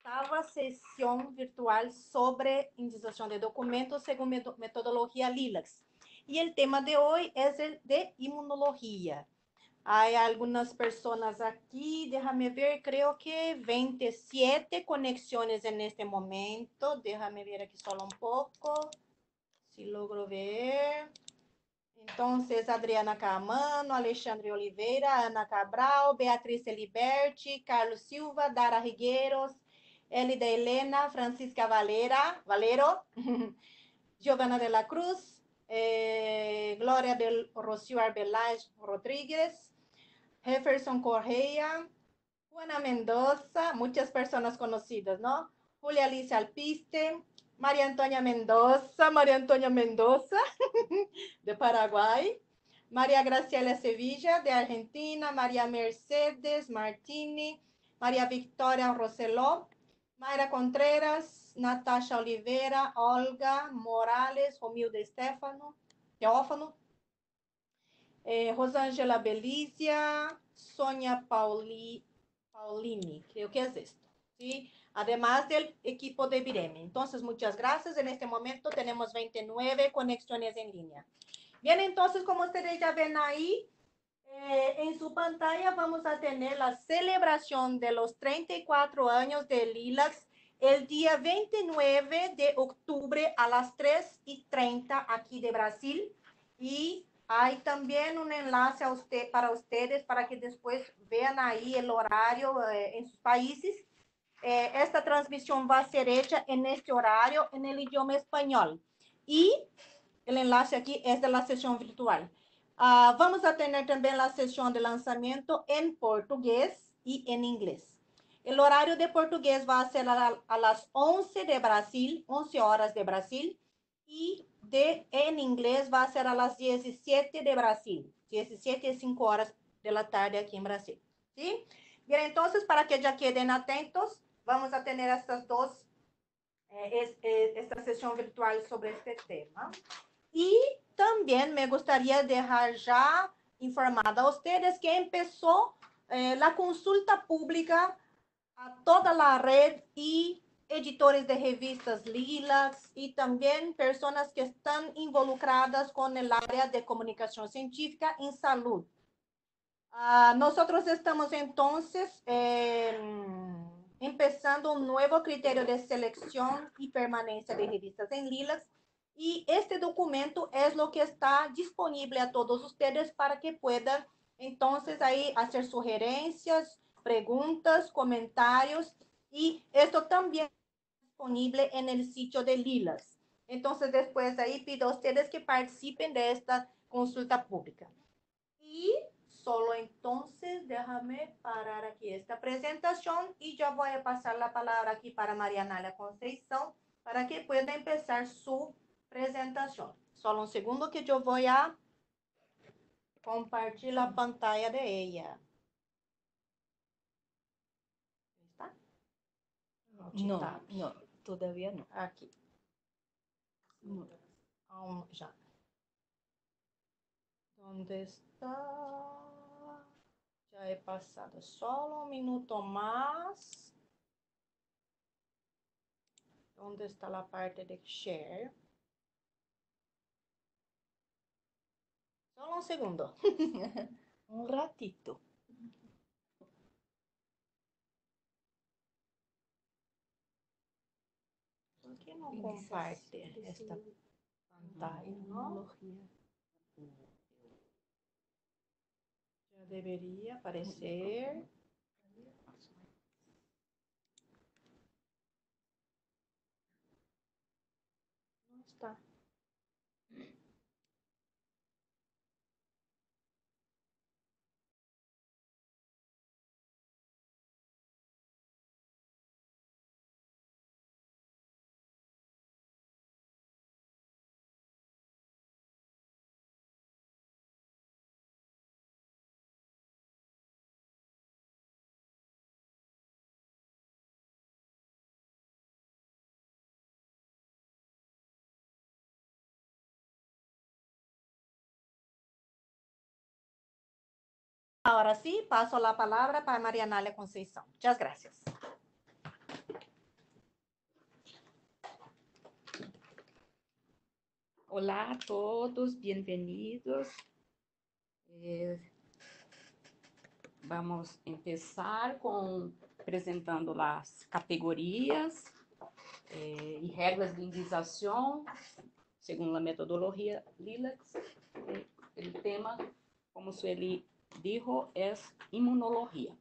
8ª sesión virtual sobre indexación de documentos según metodología LILACS. Y el tema de hoy es el de inmunología. Hay algunas personas aquí, déjame ver, creo que 27 conexiones en este momento. Déjame ver aquí solo un poco, si logro ver. Entonces, Adriana Camano, Alexandre Oliveira, Ana Cabral, Beatriz Eliberti, Carlos Silva, Dara Rigueiros, Elida Helena, Francisca Valero, Giovanna de la Cruz, Gloria del Rocio Arbeláez Rodríguez, Jefferson Correa, Juana Mendoza, muchas personas conocidas, ¿no? Julia Alicia Alpiste, María Antonia Mendoza, de Paraguay, María Graciela Sevilla, de Argentina, María Mercedes Martini, María Victoria Roseló, Mayra Contreras, Natasha Oliveira, Olga Morales, Romilda Teófano, Rosângela Belícia, Sonia Paulini, creo que es esto, ¿sí? Además del equipo de Vireme. Entonces, muchas gracias. En este momento tenemos 29 conexiones en línea. Bien, entonces, como ustedes ya ven ahí, en su pantalla vamos a tener la celebración de los 34 años de LILACS el día 29 de octubre a las 3:30 aquí de Brasil. Y hay también un enlace para ustedes para que después vean ahí el horario en sus países. Esta transmisión va a ser hecha en este horario en el idioma español. Y el enlace aquí es de la sesión virtual. Vamos a tener también la sesión de lanzamiento en portugués y en inglés. El horario de portugués va a ser a las 11 de Brasil, 11 horas de Brasil, y en inglés va a ser a las 17 de Brasil, 17 y 5 horas de la tarde aquí en Brasil. ¿Sí? Bien, entonces, para que ya queden atentos, vamos a tener esta sesión virtual sobre este tema. Y también me gustaría dejar ya informada a ustedes que empezó la consulta pública a toda la red y editores de revistas LILACS y también personas que están involucradas con el área de comunicación científica en salud. Nosotros estamos entonces empezando un nuevo criterio de selección y permanencia de revistas en LILACS, y este documento es lo que está disponible a todos ustedes para que puedan entonces ahí hacer sugerencias, preguntas, comentarios, y esto también es disponible en el sitio de LILACS. Entonces después ahí pido a ustedes que participen de esta consulta pública. Y solo entonces déjame parar aquí esta presentación y yo voy a pasar la palabra aquí para Marianalia Conceição para que pueda empezar su presentación. Solo un segundo que yo voy a compartir la pantalla de ella. ¿Está? No, todavía no. Aquí. Ya. ¿Dónde está? Ya he pasado. Solo un minuto más. ¿Dónde está la parte de share? Solo un segundo. Un ratito. ¿Por qué no comparte esta pantalla, no? Ya debería aparecer. No está. Ahora sí, paso la palabra para Marianalia Conceição. Muchas gracias. Olá a todos, bem-vindos. Vamos começar apresentando as categorias e regras de indização, segundo a metodologia LILAC. O tema, como ele dijo, é imunologia.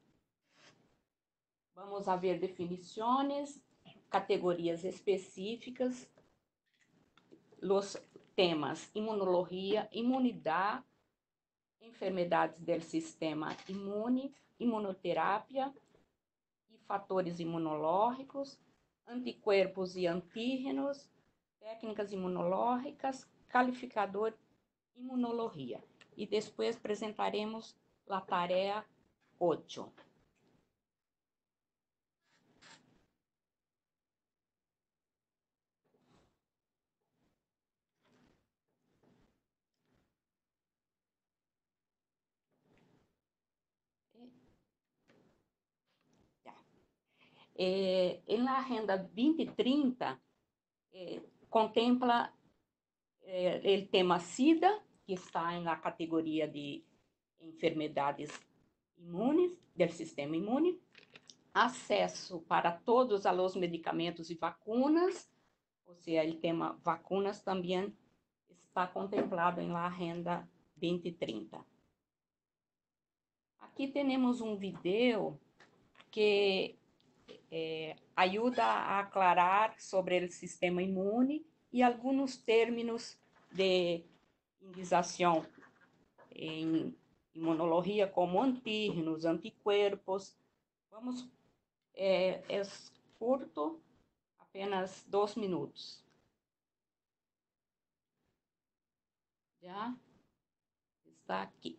Vamos a ver definições, categorias específicas, os temas imunologia, imunidade, enfermedades do sistema imune, imunoterapia e fatores imunológicos, anticorpos e antígenos, técnicas imunológicas, calificador imunologia. E depois apresentaremos a tarefa 8. Na Agenda 2030, contempla o tema SIDA, que está na categoria de enfermedades imunes, do sistema imune, acesso para todos aos medicamentos e vacunas, ou seja, o tema vacunas também está contemplado na Agenda 2030. Aqui temos vídeo que ajuda a aclarar sobre o sistema imune e alguns termos de indização em imunologia, como antígenos, anticorpos. Vamos, é curto, apenas 2 minutos. Já está aqui.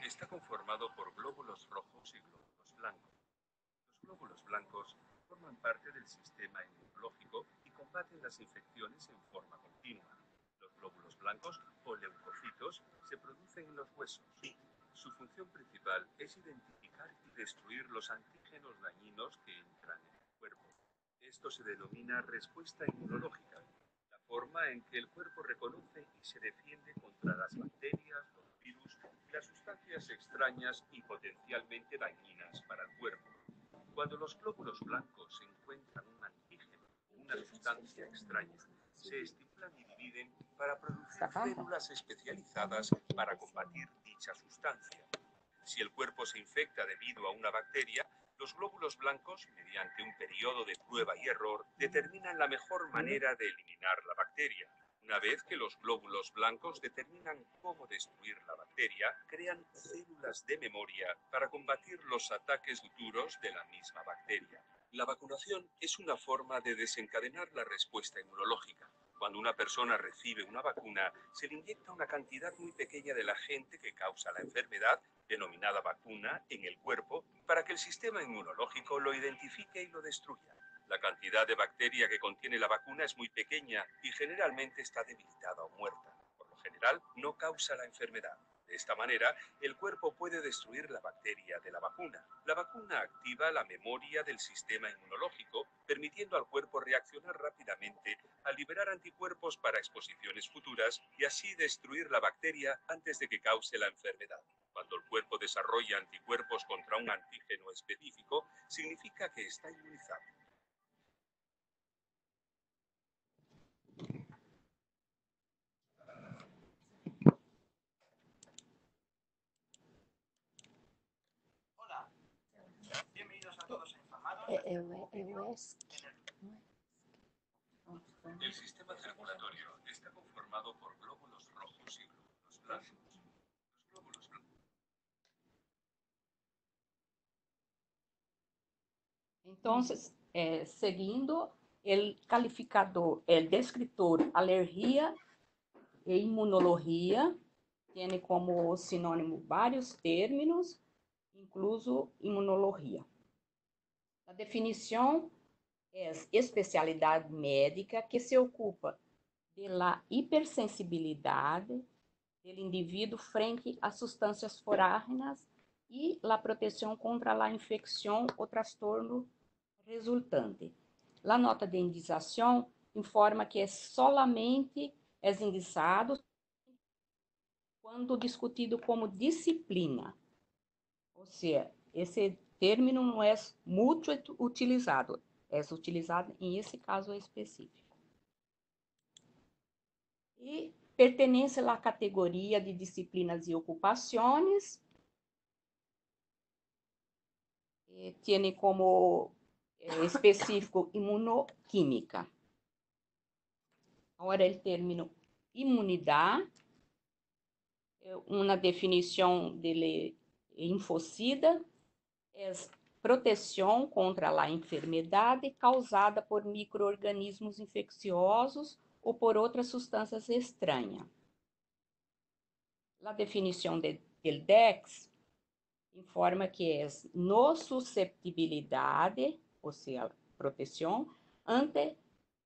Está conformado por glóbulos rojos y glóbulos blancos. Los glóbulos blancos forman parte del sistema inmunológico y combaten las infecciones en forma continua. Los glóbulos blancos o leucocitos se producen en los huesos. Su función principal es identificar y destruir los antígenos dañinos que entran en el cuerpo. Esto se denomina respuesta inmunológica, la forma en que el cuerpo reconoce y se defiende contra las bacterias, los virus y las sustancias extrañas y potencialmente dañinas para el cuerpo. Cuando los glóbulos blancos encuentran un antígeno o una sustancia extraña, se estimulan y dividen para producir células especializadas para combatir dicha sustancia. Si el cuerpo se infecta debido a una bacteria, los glóbulos blancos, mediante un periodo de prueba y error, determinan la mejor manera de eliminar la bacteria. Una vez que los glóbulos blancos determinan cómo destruir la bacteria, crean células de memoria para combatir los ataques futuros de la misma bacteria. La vacunación es una forma de desencadenar la respuesta inmunológica. Cuando una persona recibe una vacuna, se le inyecta una cantidad muy pequeña del agente que causa la enfermedad, denominada vacuna, en el cuerpo, para que el sistema inmunológico lo identifique y lo destruya. La cantidad de bacteria que contiene la vacuna es muy pequeña y generalmente está debilitada o muerta. Por lo general, no causa la enfermedad. De esta manera, el cuerpo puede destruir la bacteria de la vacuna. La vacuna activa la memoria del sistema inmunológico, permitiendo al cuerpo reaccionar rápidamente al liberar anticuerpos para exposiciones futuras y así destruir la bacteria antes de que cause la enfermedad. Cuando el cuerpo desarrolla anticuerpos contra un antígeno específico, significa que está inmunizado. El sistema circulatorio está conformado por glóbulos rojos y glóbulos blancos. Los glóbulos blancos. Entonces, seguindo, el calificador, el descriptor alergia e imunologia, tiene como sinônimo vários términos, incluso imunologia. A definição é especialidade médica que se ocupa de la hipersensibilidade del indivíduo frente a substâncias foráneas e la proteção contra la infecção ou transtorno resultante. La nota de indicação informa que solamente é indicado quando discutido como disciplina. Ou seja, esse término não é muito utilizado, é utilizado em esse caso específico. E pertence à categoria de disciplinas e ocupações. Tiene como específico imunoquímica. Agora, o término imunidade, uma definição dele infocida, é proteção contra a enfermidade causada por micro-organismos infecciosos ou por outras substâncias estranhas. A definição del DEX informa que é no susceptibilidade, ou seja, proteção, ante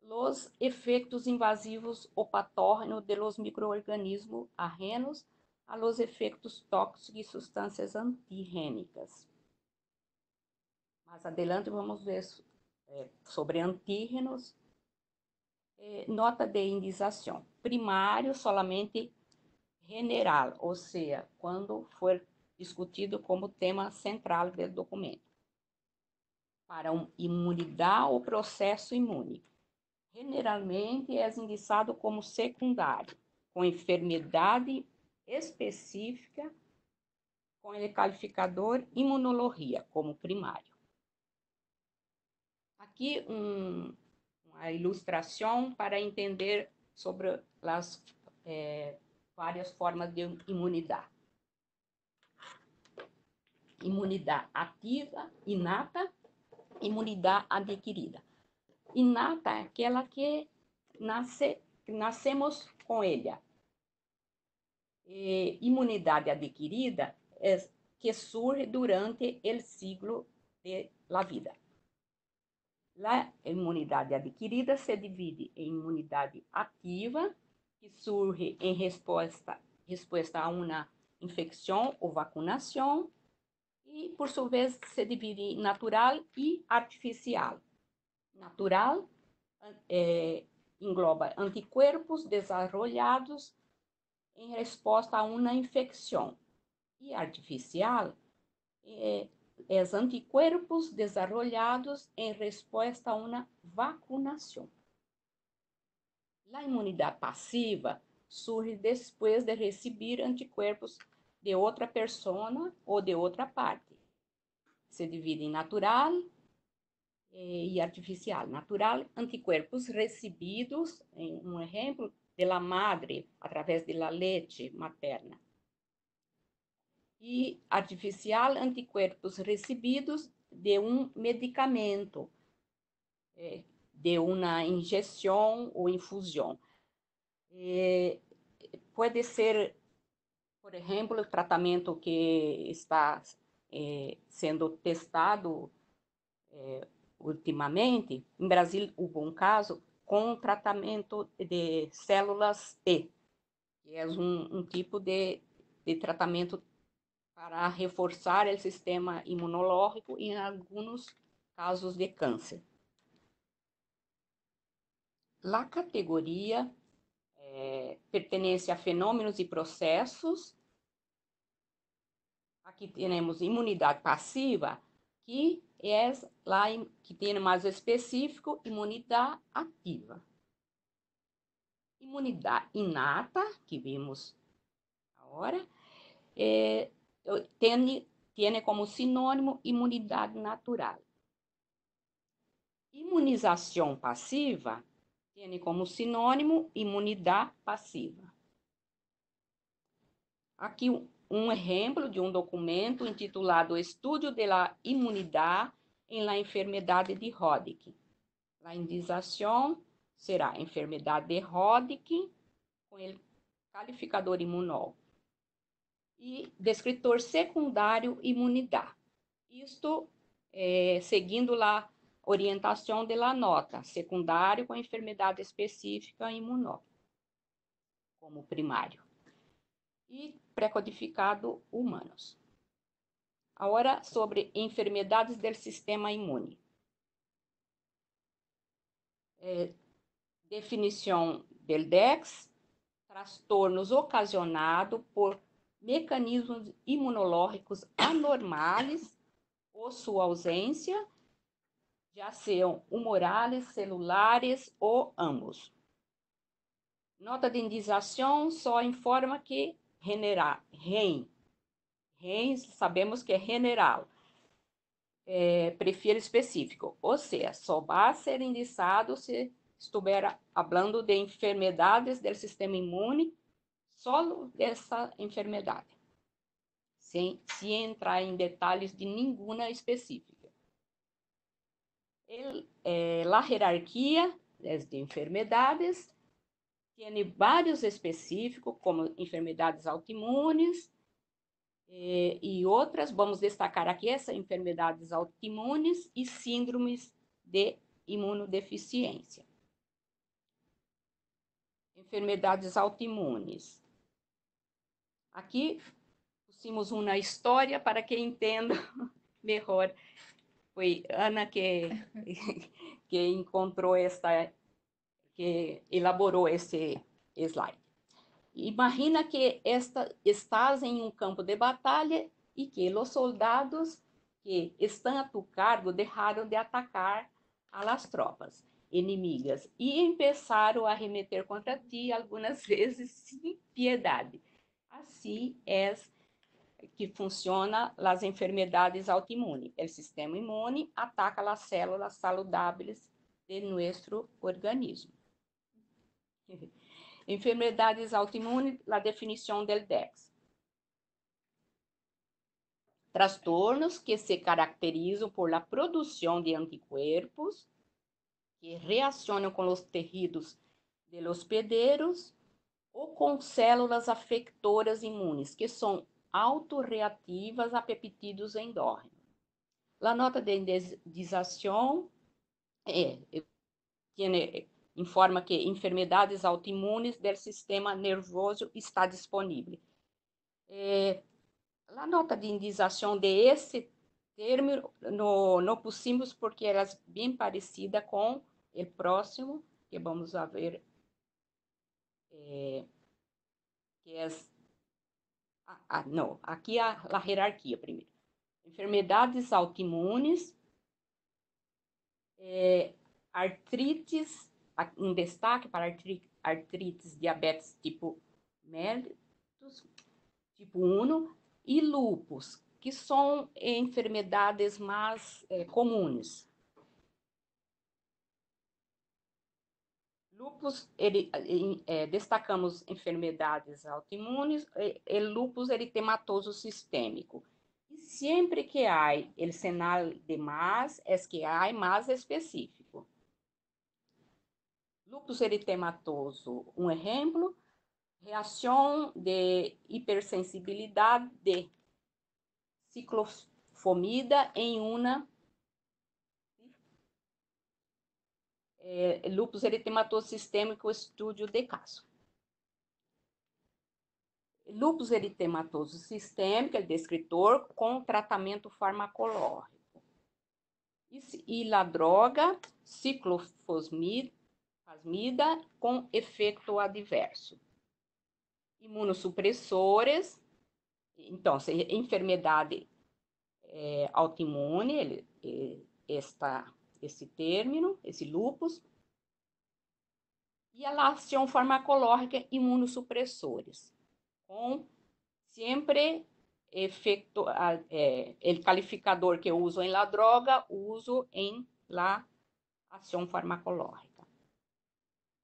os efeitos invasivos ou patógenos de los microorganismos ajenos a los efeitos tóxicos de substâncias antigênicas. Mais adelante vamos ver sobre antígenos. Nota de indicação. Primário, solamente general, ou seja, quando for discutido como tema central do documento. Para imunidade ou processo imune. Generalmente é indicado como secundário, com enfermidade específica, com o qualificador imunologia, como primário. Aqui uma ilustração para entender sobre as várias formas de imunidade. Imunidade ativa, inata, imunidade adquirida. Inata é aquela que nascemos com ela. Imunidade adquirida é que surge durante o ciclo da vida. A imunidade adquirida se divide em imunidade ativa, que surge em resposta a uma infecção ou vacunação, e, por sua vez, se divide em natural e artificial. Natural engloba anticorpos desenvolvidos em resposta a uma infecção, e artificial anticorpos desenvolvidos em resposta a uma vacunação. A imunidade passiva surge depois de receber anticorpos de outra pessoa ou de outra parte. Se divide em natural e artificial. Natural, anticorpos recebidos, em um exemplo, da madre, através da leite materna. E artificial, anticorpos recebidos de um medicamento, de uma injeção ou infusão. Pode ser, por exemplo, o tratamento que está sendo testado ultimamente. Em Brasil, houve um caso com tratamento de células T, que é um tipo de tratamento para reforçar o sistema imunológico em alguns casos de câncer. A categoria pertence a fenômenos e processos. Aqui temos imunidade passiva, que é lá que tem mais específico, imunidade ativa. Imunidade inata, que vimos agora, tem como sinônimo imunidade natural. Imunização passiva tem como sinônimo imunidade passiva. Aqui um exemplo de um documento intitulado Estudio de la Imunidade em la Enfermedade de Hodgkin. A indicação será enfermidade de Hodgkin com o qualificador imunol. E descritor secundário imunidade. Isto seguindo a orientação da nota, secundário com enfermidade específica imunol. como primário. E pré-codificado humanos. Agora, sobre enfermedades do sistema imune. Definição del DEX, transtornos ocasionados por mecanismos imunológicos anormais ou sua ausência, já sejam humorais, celulares ou ambos. Nota de indicação só informa que REM sabemos que é general, prefiro específico, ou seja, só vai ser indicado se estiver falando de enfermedades do sistema imune, só dessa enfermedade, sem entrar em detalhes de nenhuma específica. A hierarquia de enfermedades tem vários específicos, como enfermedades autoimunes e outras. Vamos destacar aqui essas enfermedades autoimunes e síndromes de imunodeficiência. Enfermedades autoimunes. Aqui pusimos uma história para que entenda melhor. Foi Ana que encontrou que elaborou esse slide. Imagina que estás em um campo de batalha e que os soldados que estão a tu cargo deixaram de atacar as tropas inimigas e começaram a arremeter contra ti, algumas vezes sem piedade. Assim é que funciona as enfermedades autoimunes. O sistema imune ataca as células saudáveis de nosso organismo. Enfermedades autoimunes, a definição del DEX. Trastornos que se caracterizam por la produção de anticuerpos que reaccionam com os tecidos de hospedeiros ou com células afectoras imunes, que são autorreativas a peptídeos endógenos. A nota de indicação informa que enfermedades autoimunes do sistema nervoso está disponível. A nota de indicação desse termo não pusimos porque era bem parecida com o próximo, que vamos a ver, que é... não, aqui a hierarquia primeiro. Enfermedades autoimunes, artrites, um destaque para artrites diabetes tipo mellitus, tipo 1, e lúpus, que são enfermedades mais comuns. Lúpus, destacamos enfermedades autoimunes, e lúpus eritematoso sistêmico. E sempre que há o sinal de mais, é que há mais específico. Lúpus eritematoso, um exemplo, reação de hipersensibilidade de ciclofosfamida em uma lúpus eritematoso sistêmico, estudo de caso. Lúpus eritematoso sistêmico é descritor com tratamento farmacológico. E a droga ciclofosfamida com efeito adverso. Imunossupressores, então, se enfermidade autoimune, esse término, esse lúpus, e a ação farmacológica imunossupressores, com sempre efeito, o qualificador que eu uso em la droga, uso em la ação farmacológica.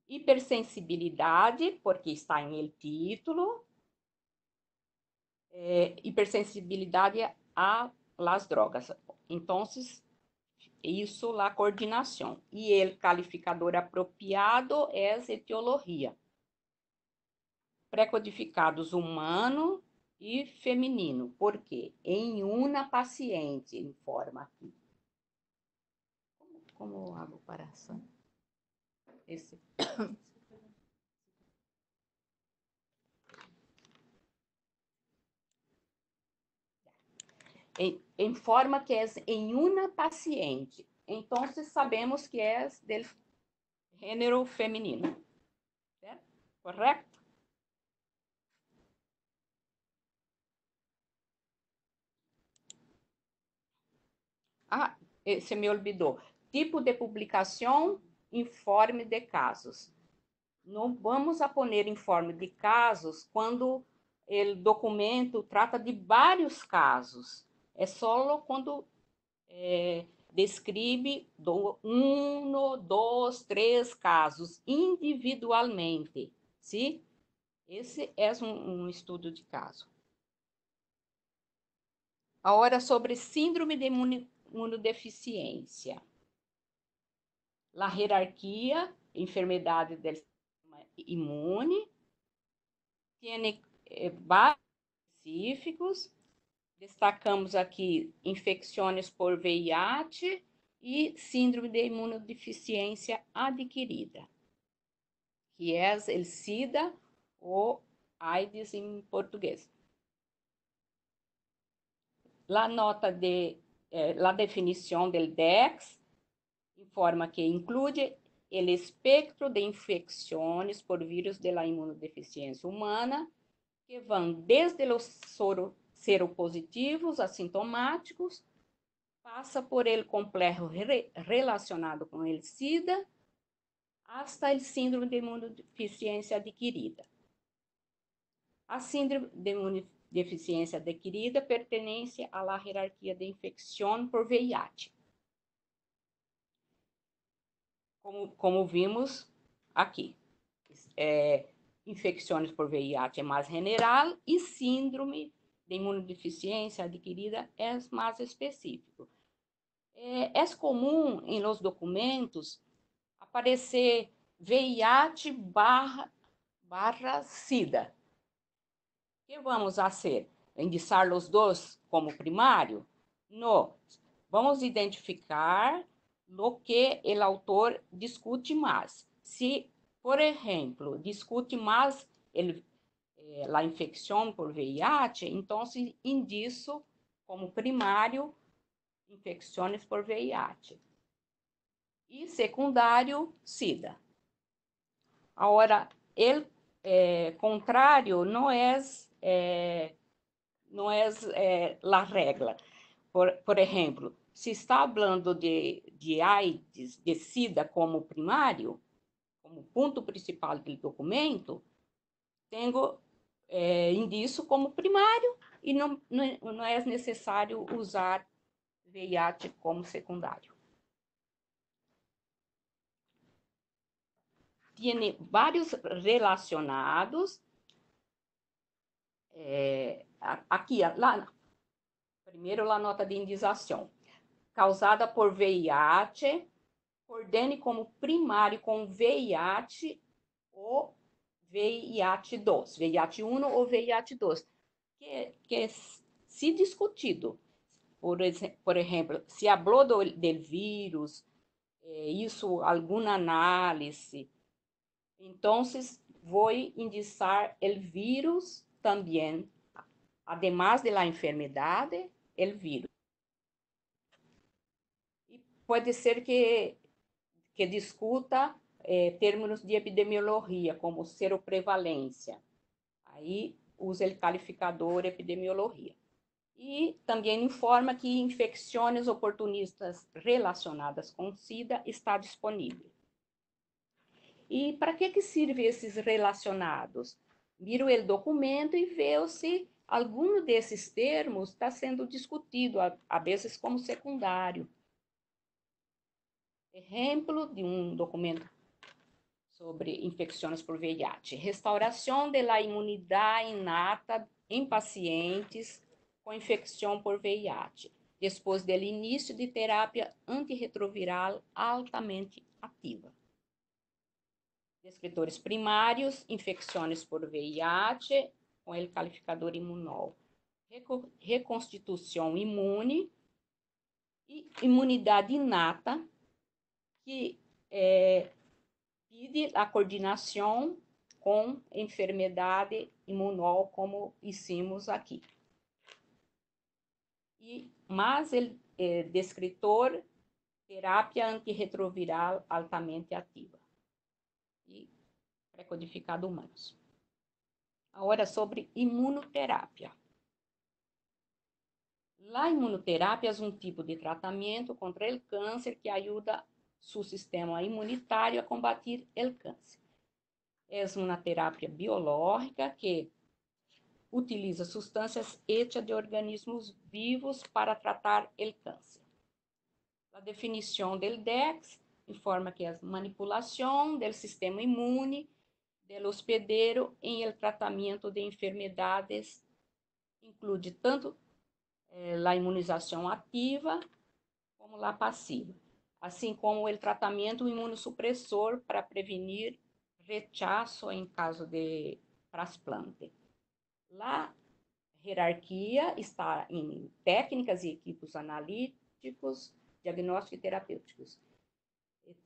Hipersensibilidade, porque está em el título, hipersensibilidade a las drogas. Então, isso a coordenação. E o qualificador apropriado é etiologia. Pré-codificados humano e feminino. Por quê? Em uma paciente, informa aqui. Como hago para esse? em forma que é em uma paciente. Então, sabemos que é do gênero feminino. Certo? Correto? Ah, se me olvidou. Tipo de publicação, informe de casos. Não vamos a poner informe de casos quando o documento trata de vários casos. É só quando descreve 1, 2, 3 casos individualmente. Sim? Esse é um estudo de caso. Agora, sobre síndrome de imunodeficiência. A hierarquia, enfermidade do sistema imune, tem vários específicos. Destacamos aqui infecções por VIH e síndrome de imunodeficiência adquirida, que é o SIDA ou AIDS em português. La definição do DEX informa que inclui o espectro de infecções por vírus da imunodeficiência humana, que vão desde os seropositivos assintomáticos, passa por el complexo relacionado com el SIDA, hasta el síndrome de imunodeficiência adquirida. A síndrome de imunodeficiência adquirida pertence à hierarquia de infecção por VIH. Como vimos aqui, infecções por VIH é mais general e síndrome de imunodeficiência adquirida é mais específico. É comum em los documentos aparecer VIH barra SIDA. O que vamos fazer? Indiciar os dois como primário? Não. Vamos identificar no que o autor discute mais. Se, por exemplo, discute mais a infecção por VIH, então indico como primário infecções por VIH. E secundário, SIDA. Agora, o contrário não é a regra. Por exemplo, se está falando de AIDS, de SIDA como primário, como ponto principal do documento, tenho indício como primário e não é necessário usar VIH como secundário. Tem vários relacionados. Aqui, primeiro, a nota de indicação. Causada por VIH, ordene como primário com VIH ou VIH2, VIH1 ou VIH2, que se discutido. Por exemplo, se falou do vírus, isso alguma análise, então vou indicar o vírus também, además de la enfermedade, o vírus. E pode ser que discuta termos de epidemiologia, como seroprevalência. Aí usa o qualificador epidemiologia. E também informa que infecções oportunistas relacionadas com SIDA está disponível. E para que servem esses relacionados? Miro o documento e vejo se algum desses termos está sendo discutido, a vezes como secundário. Exemplo de um documento sobre infecções por VIH. Restauração da imunidade inata em pacientes com infecção por VIH, depois do início de terapia antirretroviral altamente ativa. Descritores primários, infecções por VIH, com o qualificador imunol. Reconstituição imune e imunidade inata, que pede a coordenação com enfermidade imunol, como hicimos aqui. mas el descritor terapia antirretroviral altamente ativa e pré-codificado humanos. Agora, sobre imunoterapia. La imunoterapia é um tipo de tratamento contra o câncer que ajuda seu sistema imunitário a combater o câncer. É uma terapia biológica que utiliza substâncias hechas de organismos vivos para tratar o câncer. A definição do DEX informa que é manipulação do sistema imune do hospedeiro em el tratamento de enfermedades, inclui tanto a imunização ativa como a passiva, assim como o tratamento imunossupressor para prevenir rechazo em caso de trasplante. A hierarquia está em técnicas e equipos analíticos, diagnósticos e terapêuticos.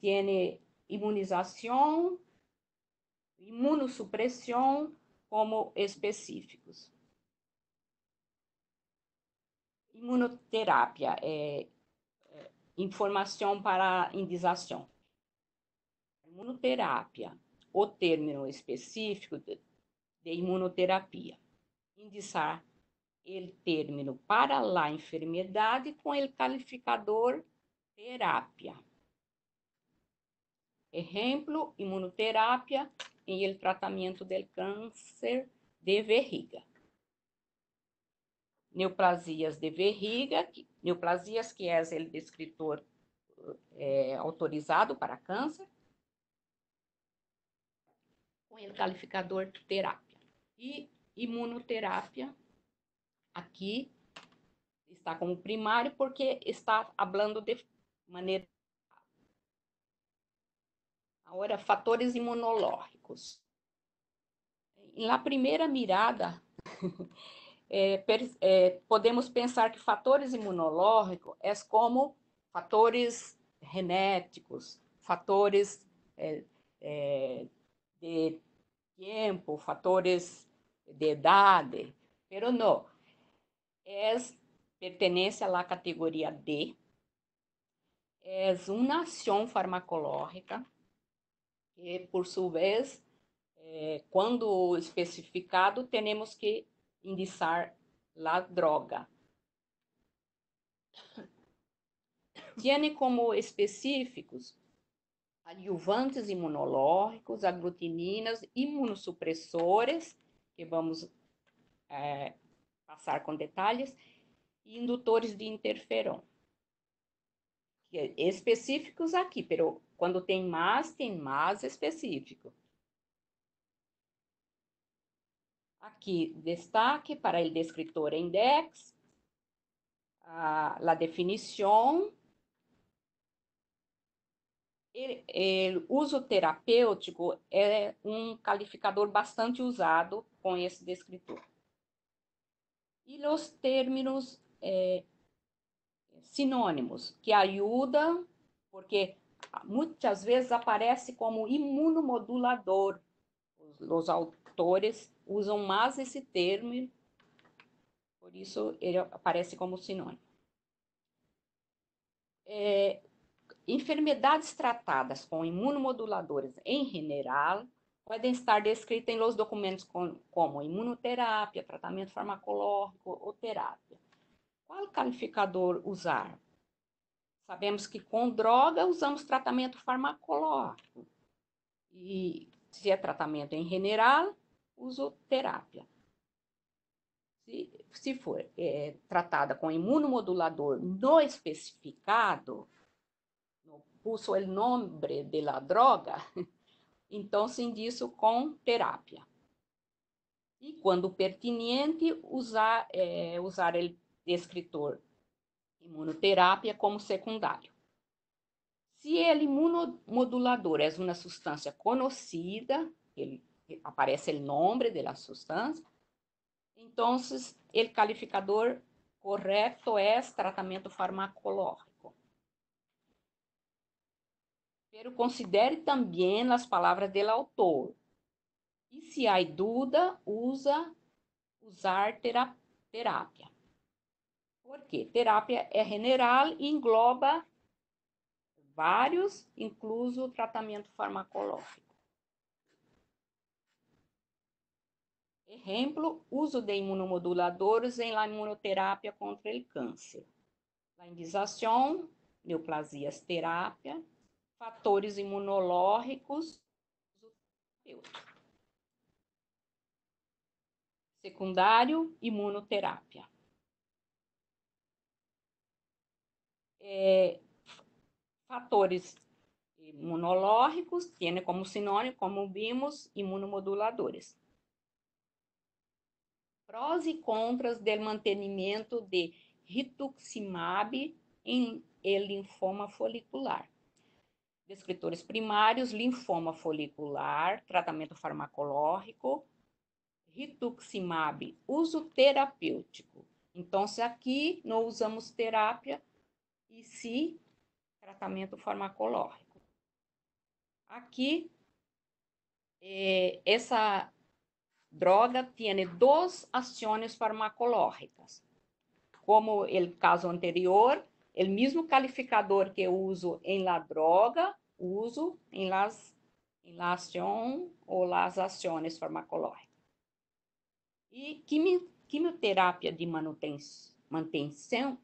Tem imunização, imunossupressão como específicos. Imunoterapia é informação para indicação. Imunoterapia, o termo específico de imunoterapia. Indicar o termo para a enfermidade com o qualificador terapia. Exemplo, imunoterapia em el tratamento del câncer de vejiga. Neoplasias de vejiga, neoplasias que é o descritor autorizado para câncer, com o qualificador terapia. E imunoterapia, aqui está como primário porque está falando de maneira. Agora, fatores imunológicos. Na primeira mirada, podemos pensar que fatores imunológicos é como fatores genéticos, fatores de tempo, fatores de idade, pero não. Pertence à categoria D, é uma ação farmacológica que, por sua vez, quando especificado, temos que indicar a droga. Tiene como específicos adjuvantes imunológicos, aglutininas, imunossupressores, que vamos passar com detalhes, e indutores de interferon. Específicos aqui, pero quando tem mais específico. Aqui, destaque para o descritor index, a definição, o uso terapêutico é um qualificador bastante usado com esse descritor. E os termos sinônimos, que ajudam, porque muitas vezes aparece como imunomodulador. Os autores usam mais esse termo, por isso ele aparece como sinônimo. Enfermidades tratadas com imunomoduladores em general podem estar descritas em los documentos como imunoterapia, tratamento farmacológico ou terapia. Qual qualificador usar? Sabemos que com droga usamos tratamento farmacológico. E se é tratamento em general, uso terapia. Se for tratada com imunomodulador no especificado, puso o nome da droga, então se indica com terapia. E quando pertinente, usar o descritor imunoterapia como secundário. Se o imunomodulador é uma substância conhecida, aparece o nome da substância, então o qualificador correto é tratamento farmacológico. Pero considere também as palavras do autor. E se há dúvida, usar terapia. Porque terapia é general e engloba vários, incluso o tratamento farmacológico. Exemplo, uso de imunomoduladores em la imunoterapia contra o câncer. La indização, neoplasias terapia, fatores imunológicos, secundário, imunoterapia. Fatores imunológicos, tiene como sinônimo, como vimos, imunomoduladores. Prós e contras do mantenimento de rituximab em linfoma folicular. Descritores primários, linfoma folicular, tratamento farmacológico, rituximab, uso terapêutico. Então, aqui não usamos terapia e sim tratamento farmacológico. Aqui, essa droga tem duas ações farmacológicas. Como o caso anterior, o mesmo qualificador que uso em la droga, uso em la ação ou las ações farmacológicas. E quimioterapia de manutenção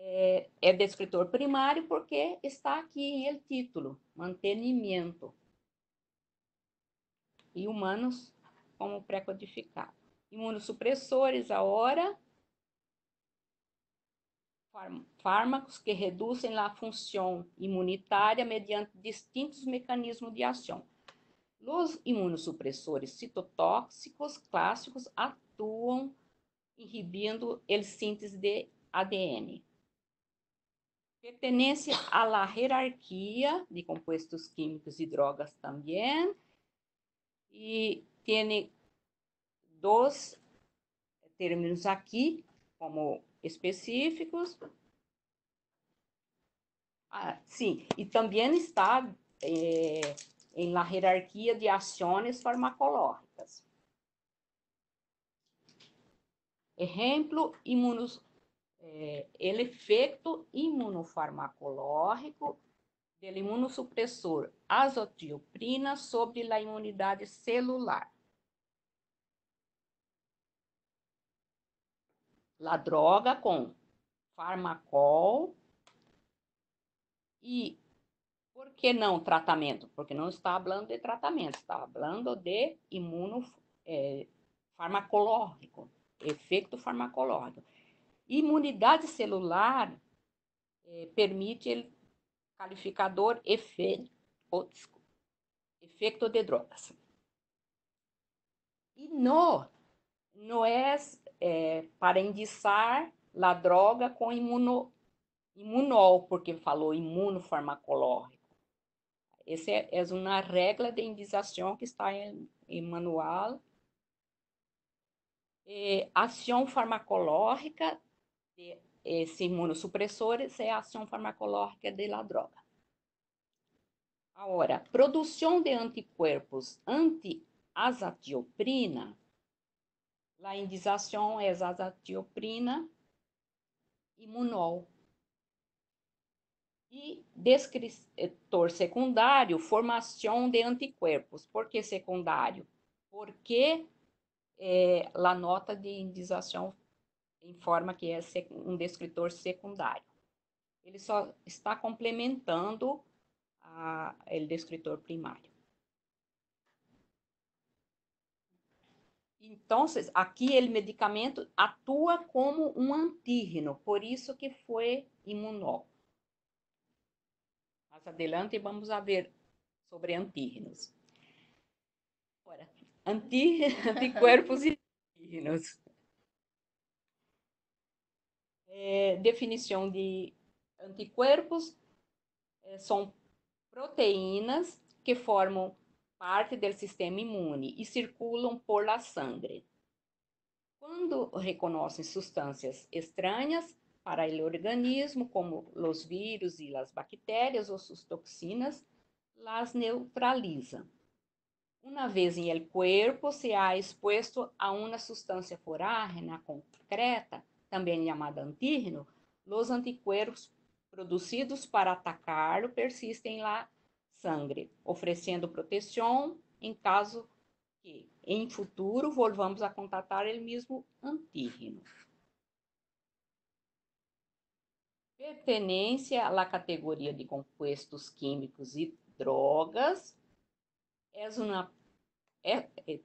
é descritor primário porque está aqui em el título, mantenimento. E humanos como pré-codificado. Imunossupressores, agora, fármacos que reduzem a função imunitária mediante distintos mecanismos de ação. Os imunossupressores citotóxicos clássicos atuam inibindo a síntese de ADN. Pertenece à hierarquia de compostos químicos e drogas também, e tem dois termos aqui como específicos. Sim, e também está em la hierarquia de ações farmacológicas. Exemplo, el efeito imunofarmacológico do imunossupressor azotioprina sobre a imunidade celular. La droga com farmacol e, por que não tratamento? Porque não está falando de tratamento, está falando de farmacológico, efeito farmacológico. Imunidade celular permite o qualificador efeito de drogas. E não é para indicar a droga com imunol, porque falou imunofarmacológico. Essa é uma regra de indicação que está em manual. Ação farmacológica de esse imunossupressores é a ação farmacológica da droga. Agora, produção de anticorpos anti-azatioprina, a indicação é azatioprina imunol. E descritor secundário, formação de anticorpos. Por que secundário? Porque a nota de indicação informa que é um descritor secundário. Ele só está complementando o descritor primário. Então, aqui o medicamento atua como um antígeno, por isso que foi imunol. Mais adelante vamos ver sobre antígenos. Agora, anticorpos e antígenos. Definição de anticorpos são proteínas que formam parte do sistema imune e circulam por la sangre. Quando reconhecem substâncias estranhas para o organismo, como os vírus e as bactérias ou suas toxinas, las neutralizam. Una vez en el cuerpo se ha expuesto a una sustancia forágena concreta, también llamada antígeno, los anticuerpos producidos para atacarlo persistem en la sangre, oferecendo proteção em caso que, em futuro, volvamos a contatar o mesmo antígeno. Pertenece à categoria de compostos químicos e drogas,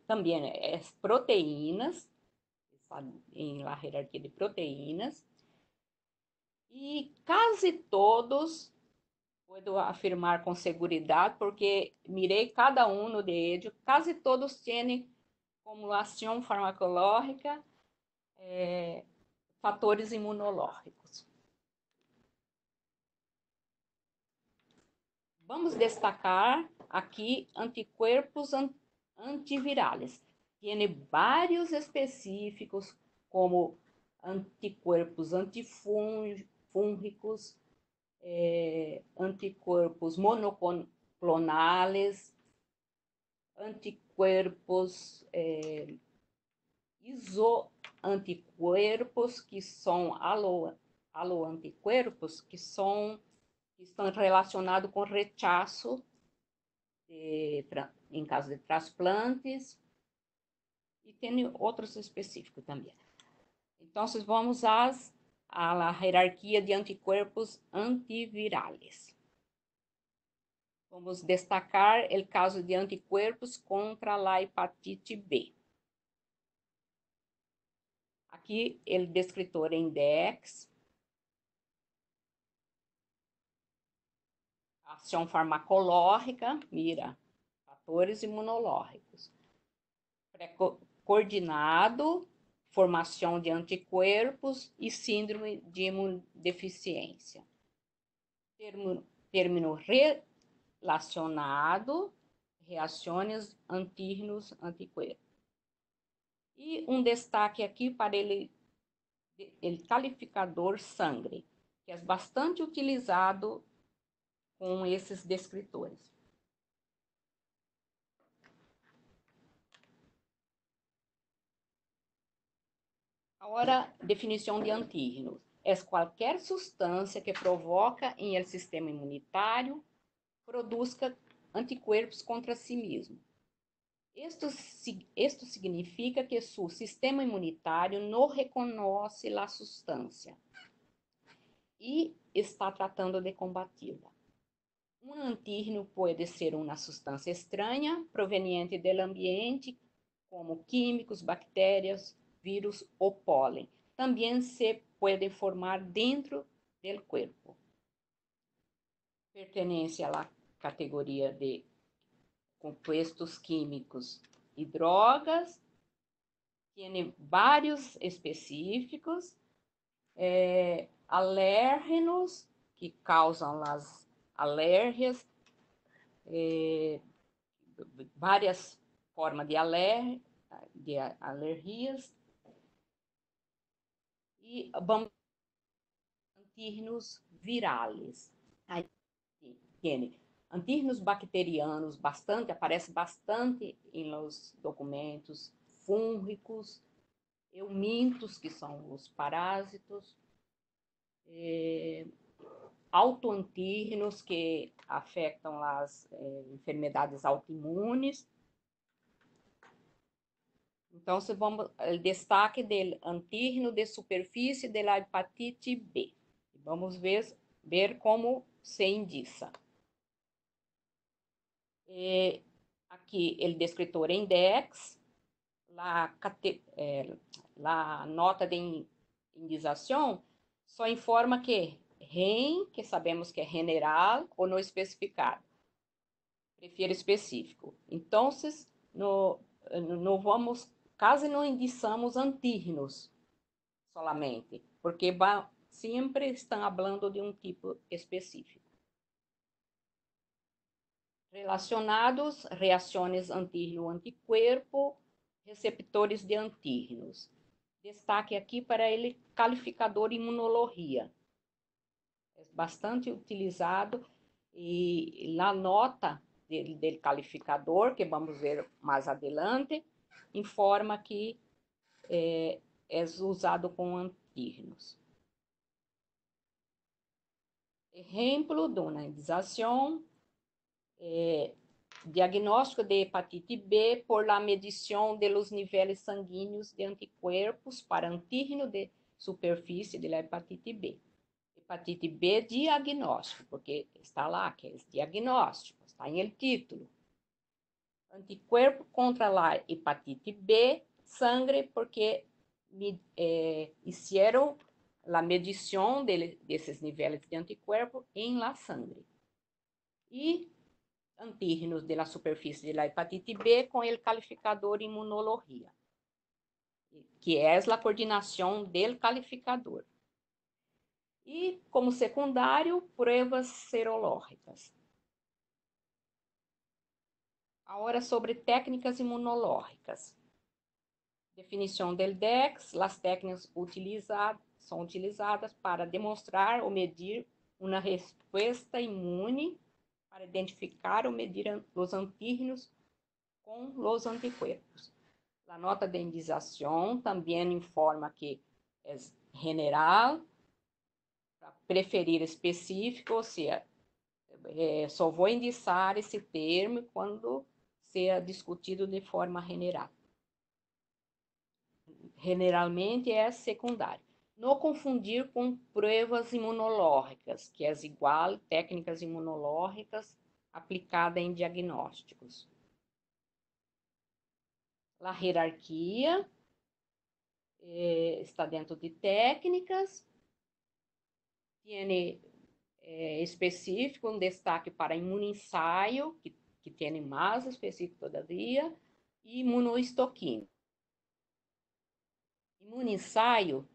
também é proteínas, está em la hierarquia de proteínas, e quase todos, puedo afirmar com seguridade, porque mirei cada um de ellos, quase todos têm como ação farmacológica fatores imunológicos. Vamos destacar aqui anticuerpos antivirales. Tem vários específicos, como anticuerpos antifúngicos, anticuerpos monoclonales, anticuerpos isoanticuerpos, que são aloanticuerpos, que estão relacionados com rechaço em caso de transplantes, e tem outros específicos também. Então, vamos a la hierarquia de anticuerpos antivirales. Vamos destacar o caso de anticuerpos contra a hepatite B. Aqui, o descritor index, ação farmacológica, mira, fatores imunológicos, coordenado, formação de anticuerpos e síndrome de imunodeficiência. Término relacionado, reações antígenos anticuerpos. E destaque aqui para o calificador sangre, que é bastante utilizado com esses descritores. Agora, definição de antígeno. É qualquer substância que provoca em el sistema imunitário produzca anticuerpos contra si mesmo. Isto significa que seu sistema imunitário não reconhece a substância e está tratando de combati-la. Antígeno pode ser uma substância estranha, proveniente do ambiente, como químicos, bactérias, vírus ou pólen. Também se pode formar dentro do corpo. Pertence à categoria de compostos químicos e drogas. Tem vários específicos, alérgenos, que causam as alérgias, várias formas de alergias, e antígenos virales. Aí tem antígenos bacterianos, aparece bastante em los documentos, fúngicos, eumintos, que são os parásitos, autoantígenos, que afetam as enfermidades autoimunes. Então, vamos ao destaque do antígeno de superfície da hepatite B. Vamos ver como se indica. Aqui, o descritor index, a nota de indicação só informa que REN, que sabemos que é general ou não especificado. Prefiro específico. Então, não vamos, quase não indicamos antígenos solamente, porque sempre estão falando de tipo específico. Relacionados, reações antígeno-anticuerpo, receptores de antígenos. Destaque aqui para ele calificador imunologia. É bastante utilizado, e na nota del calificador, que vamos ver mais adelante, informa que é usado com antígenos. Exemplo de uma indização, diagnóstico de hepatite B por la medición de los niveles sanguíneos de anticuerpos para antígeno de superfície de la hepatite B. Hepatite B diagnóstico, porque está lá que é diagnóstico, está em el título. Anticuerpo contra la hepatite B, sangre, porque hicieron la medición de esses níveis de anticuerpo em la sangre. E antígenos de la superfície de la hepatite B com el calificador imunologia, que é a coordenação del calificador. E, como secundário, pruebas serológicas. Agora, sobre técnicas imunológicas. Definição del DEX, as técnicas são utilizadas para demonstrar ou medir uma resposta imune para identificar ou medir os antígenos com os anticuerpos. A nota de indização também informa que é general, para preferir específico, ou seja, só vou indizar esse termo quando seja discutido de forma general. Generalmente é secundário. Não confundir com provas imunológicas, que é igual técnicas imunológicas aplicadas em diagnósticos. A hierarquia está dentro de técnicas, tem específico um destaque para imunoensaio, que tem mais específico todavia, e imunohistoquímica. Imunoensaio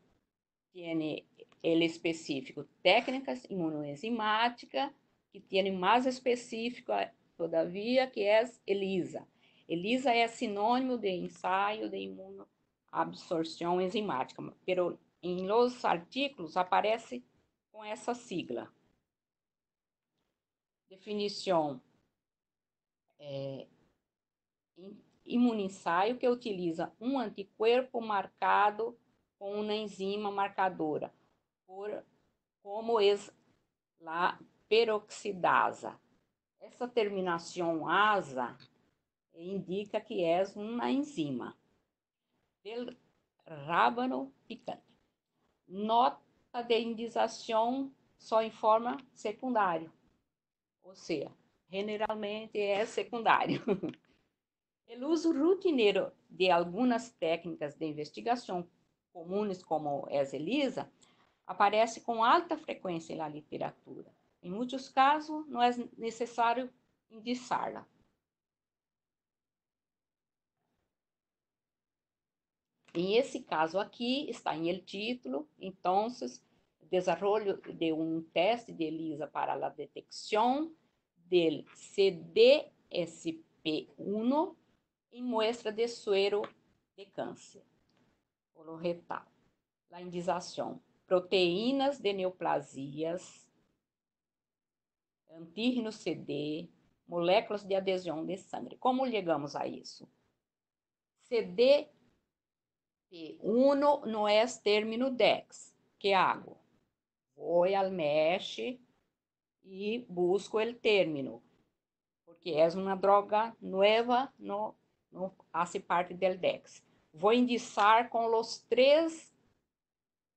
tem ele específico técnicas imunoenzimática, que tem mais específico todavia, que é ELISA. ELISA é sinônimo de ensaio de imunoabsorção enzimática, pero em los artículos aparece com essa sigla. Definição: imunoensaio que utiliza um anticorpo marcado com uma enzima marcadora, como é a peroxidasa. Essa terminação asa indica que é uma enzima del rábano picante. Nota de indização só em forma secundária, ou seja, generalmente é secundário. O uso rotineiro de algumas técnicas de investigação comuns, como é a ELISA, aparece com alta frequência na literatura. Em muitos casos, não é necessário indizá-la. Em esse caso aqui, está em el título, então, desarrollo de um teste de ELISA para a detecção del CDSP1 em muestra de suero de câncer coloretal. A indização: proteínas de neoplasias, antígeno CD, moléculas de adesão de sangue. Como chegamos a isso? CDP1 não é término DEX. Que hago? Vou ao MESH e busco o término, porque é uma droga nova, não faz parte do DEX. Vou indizar com os 3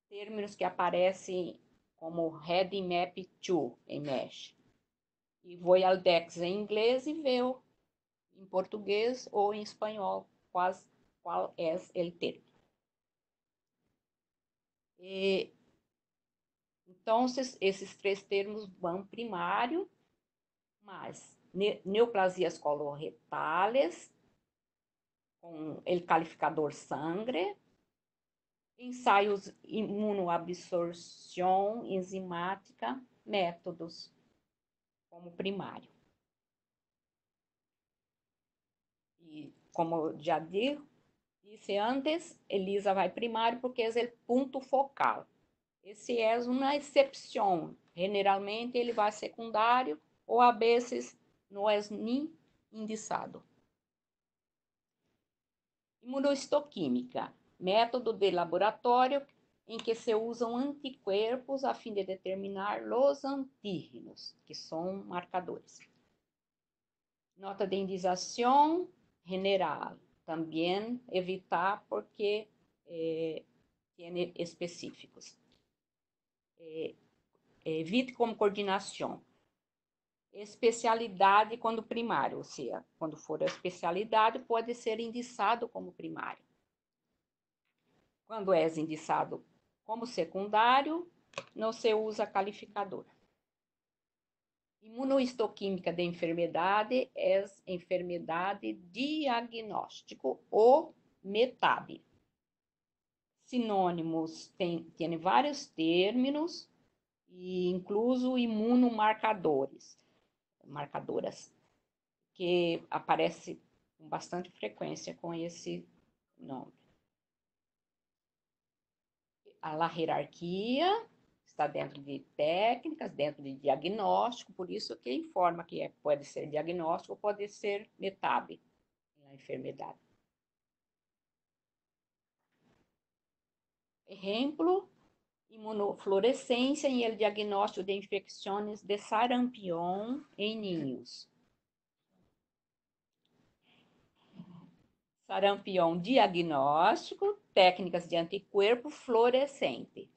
términos que aparecem como REDMAP2 em MESH. E vou ao DEX em inglês e vejo em português ou em espanhol qual é o termo. Então, esses 3 termos vão primário, mas neoplasias coloretales, com o calificador sangre, ensaios imunoabsorção enzimática, métodos, como primário. E, como já disse antes, ELISA vai primário porque é o ponto focal. Esse é uma exceção. Generalmente, ele vai secundário ou, a vezes, não é nem indicado. Imunohistoquímica, método de laboratório em que se usam anticorpos a fim de determinar os antígenos, que são marcadores. Nota de indicação general, também evitar porque tem específicos. Evite como coordenação. Especialidade quando primário, ou seja, quando for a especialidade, pode ser indicado como primário. Quando é indicado como secundário, não se usa qualificador. Imunohistoquímica de enfermidade é enfermidade diagnóstico ou METAB. Sinônimos tem vários termos, e incluso imunomarcadoras, que aparece com bastante frequência com esse nome. A hierarquia está dentro de técnicas, dentro de diagnóstico, por isso que informa que pode ser diagnóstico, pode ser METAB, a enfermidade. Exemplo, imunofluorescência em el diagnóstico de infecções de sarampião em ninhos. Sarampião diagnóstico, técnicas de anticorpo fluorescente.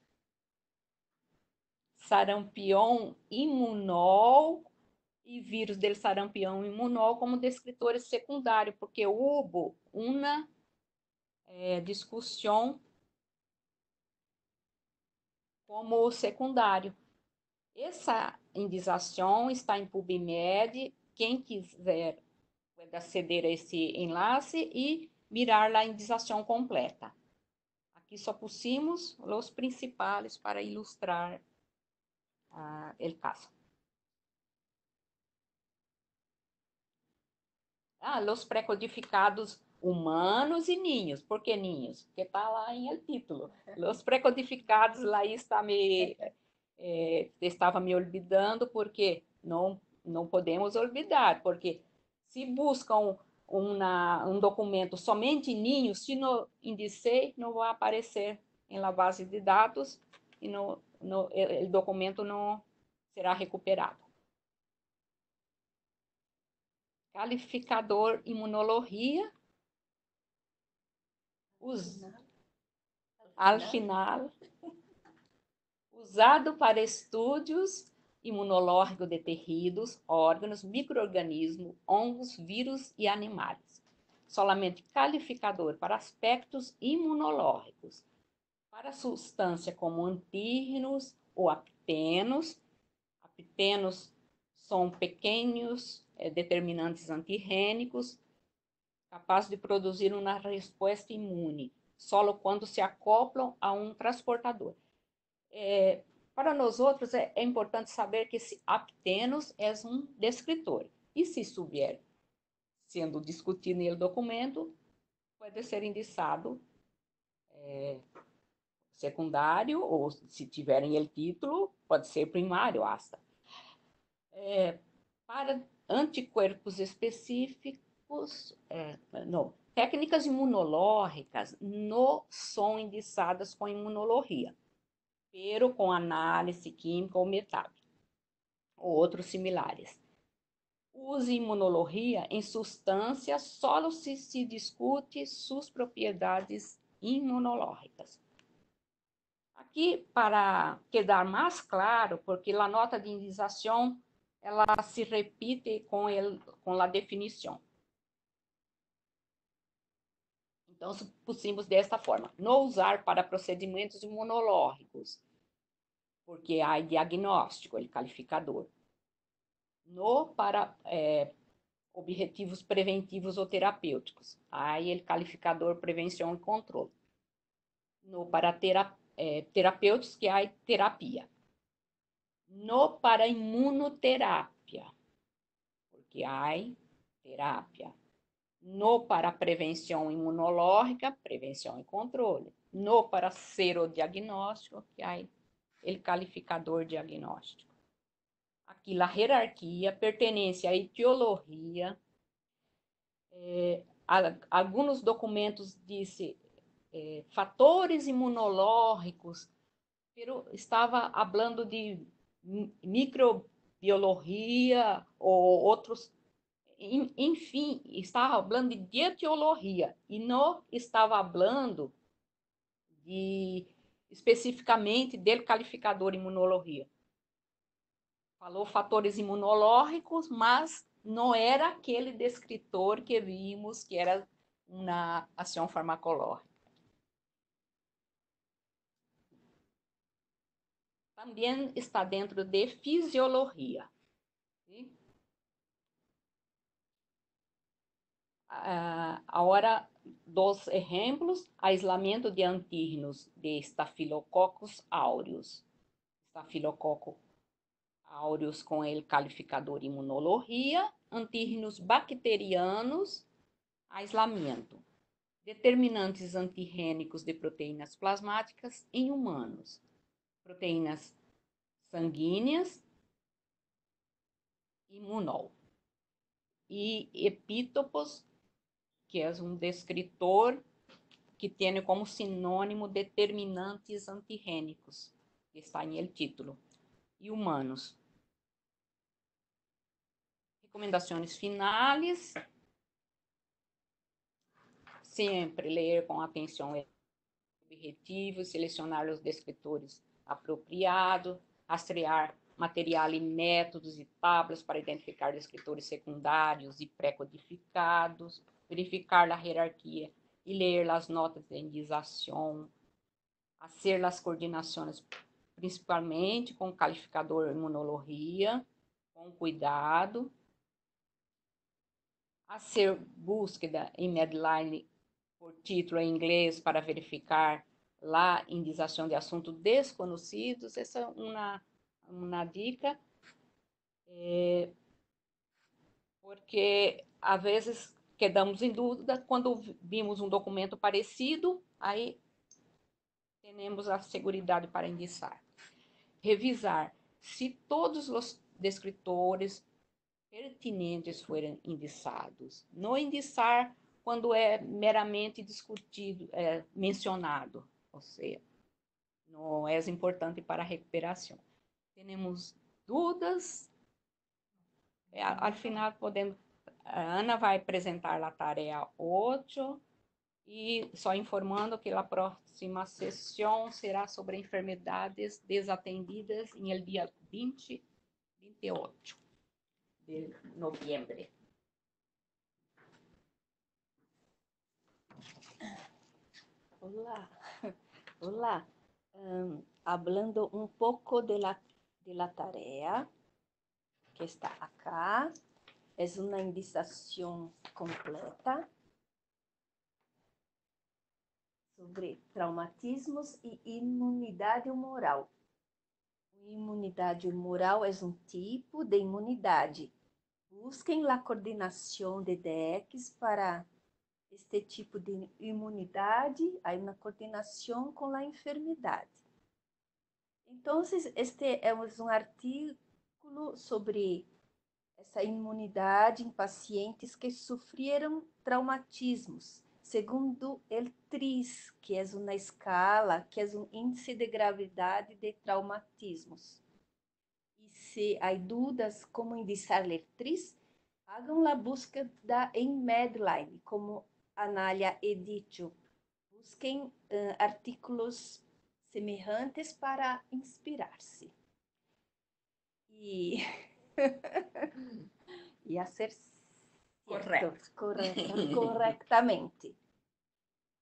Sarampião imunol e vírus del sarampião imunol como descritores secundários, porque houve uma discussão como secundário. Essa indicação está em PubMed. Quem quiser pode aceder a esse enlace e mirar lá a indicação completa. Aqui só pusimos os principais para ilustrar o caso. Os pré-codificados humanos e ninhos. ¿Por que ninhos? Porque está lá em el título. Os pré-codificados lá estava me olvidando, porque não podemos olvidar, porque se buscam um documento somente em ninhos, se não indicei, não vai aparecer em la base de dados e o documento não será recuperado. Qualificador imunologia. Al final, usado para estudos imunológicos de tecidos, órgãos, micro-organismos, hongos, vírus e animais. Solamente qualificador para aspectos imunológicos. Para substância como antígenos ou apitenos. Apitenos são pequenos determinantes antigênicos, capazes de produzir uma resposta imune, só quando se acoplam a um transportador. Para nós outros, é importante saber que esse aptenos é um descritor. E se estiver sendo discutido no documento, pode ser indicado secundário, ou se tiverem o título, pode ser primário, hasta. Para anticorpos específicos, técnicas imunológicas não são indicadas com imunologia, pero com análise química ou METAB, ou outros similares. Use imunologia em substâncias só se discute suas propriedades imunológicas. Aqui, para quedar mais claro, porque a nota de indicação ela se repite com a definição. Então, pusimos desta forma: não usar para procedimentos imunológicos, porque há diagnóstico, ele qualificador. Não para objetivos preventivos ou terapêuticos, há ele qualificador, prevenção e controle. Não para terapêuticos, que há terapia. Não para imunoterapia, porque há terapia. Não para prevenção imunológica, prevenção e controle. Não para serodiagnóstico, que há ele qualificador diagnóstico. Aqui, a hierarquia pertence à etiologia. Alguns documentos dizem fatores imunológicos, pero estava falando de microbiologia ou outros, enfim, estava falando de etiologia e não estava falando especificamente do calificador imunologia. Falou fatores imunológicos, mas não era aquele descritor que vimos que era uma ação farmacológica. Também está dentro de fisiologia. ¿Sí? Agora, dos exemplos: aislamento de antígenos de Staphylococcus aureus. Staphylococcus aureus com el calificador imunologia, antígenos bacterianos, aislamento. Determinantes antigênicos de proteínas plasmáticas em humanos. Proteínas sanguíneas, imunol. E epítopos, que é um descritor que tem como sinônimo determinantes antigênicos, que está em el título. E humanos. Recomendações finais. Sempre ler com atenção o objetivo, selecionar os descritores apropriados, rastrear material e métodos e tablas para identificar descritores secundários e pré-codificados, verificar a hierarquia e ler as notas de indização, fazer as coordenações principalmente com o calificador imunologia, com cuidado, fazer búsqueda em Medline por título em inglês para verificar a indização de assuntos desconhecidos. Essa é uma dica, porque às vezes quedamos em dúvida quando vimos um documento parecido, aí temos a seguridade para indizar. Revisar se todos os descritores pertinentes foram indicados. Não indizar quando é meramente discutido, mencionado, ou seja, não é importante para a recuperação. Temos dúvidas, ao final podemos, a Ana vai apresentar a tarefa 8, e só informando que a próxima sessão será sobre enfermedades desatendidas em el dia 28 de novembro. Olá, olá. Hablando um pouco de la tarea que está acá, é uma indicação completa sobre traumatismos e imunidade humoral. Imunidade humoral é um tipo de imunidade. Busquem a coordenação de DEX para este tipo de imunidade, há uma coordenação com a enfermidade. Então, este é um artigo sobre essa imunidade em pacientes que sofreram traumatismos, segundo o TRIS, que é uma escala, que é um índice de gravidade de traumatismos. E se há dúvidas como indicar o TRIS, hagam a búsqueda em Medline, como Anália Editio. Busquem artículos semelhantes para inspirar-se. E a ser corretamente.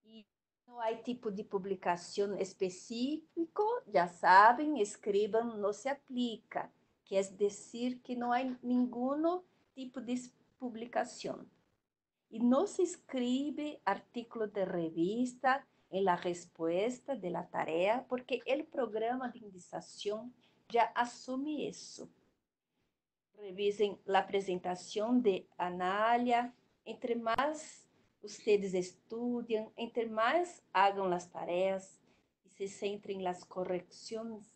E não há tipo de publicação específico, já sabem, escrevam, não se aplica. Quer dizer que não há nenhum tipo de publicação. E não se escreve artículo de revista em la resposta de la tarea, porque o programa de indicação já assume isso. Revisem a apresentação de Anália, entre mais vocês estudam, entre mais hagam as tarefas e se centrem nas correções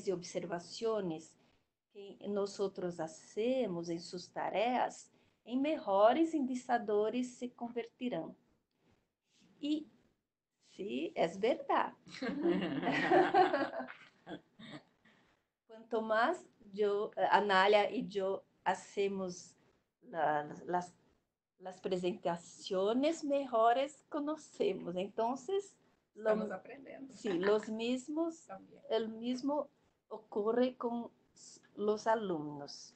e observações que nosotros hacemos en sus tareas, en mejores indicadores se convertirán. Y sí, es verdad. Cuanto más Anália y yo hacemos las presentaciones, mejores conocemos. Entonces, Estamos aprendendo. sí, los mismos, También. el mismo ocurre con los alumnos.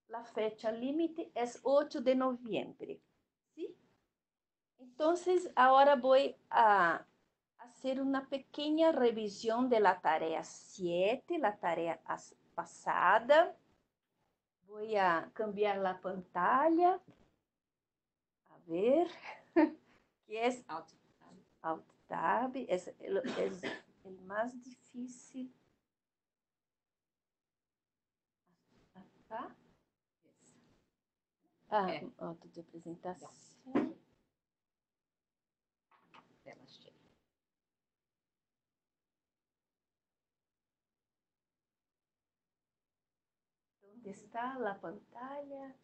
La fecha límite es 8 de noviembre. ¿Sí? Entonces, ahora voy a hacer una pequeña revisión de la tarea 7, la tarea pasada. Voy a cambiar la pantalla. A ver, que es Alt Tab, es el más difícil. Acá. Auto de apresentação. Tela cheia. Onde está a pantalla?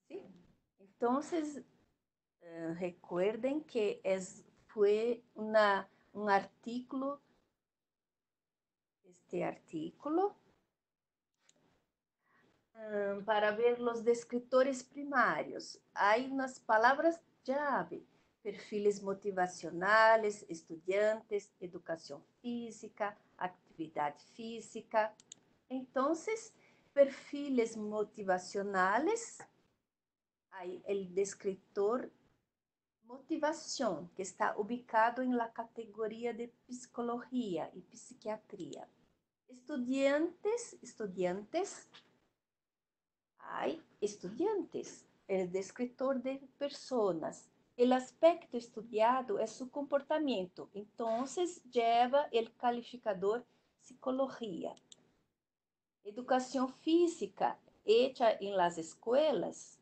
Sí. Entonces, recuerden que fue un artículo, este artículo, para ver los descriptores primarios. Hay unas palabras llave: perfiles motivacionales, estudiantes, educación física, actividad física. Entonces, perfiles motivacionales, hay el descriptor motivación, que está ubicado en la categoría de psicología y psiquiatría. Estudiantes, hay estudiantes, el descriptor de personas. El aspecto estudiado es su comportamiento, entonces lleva el calificador psicología. Educación física hecha en las escuelas.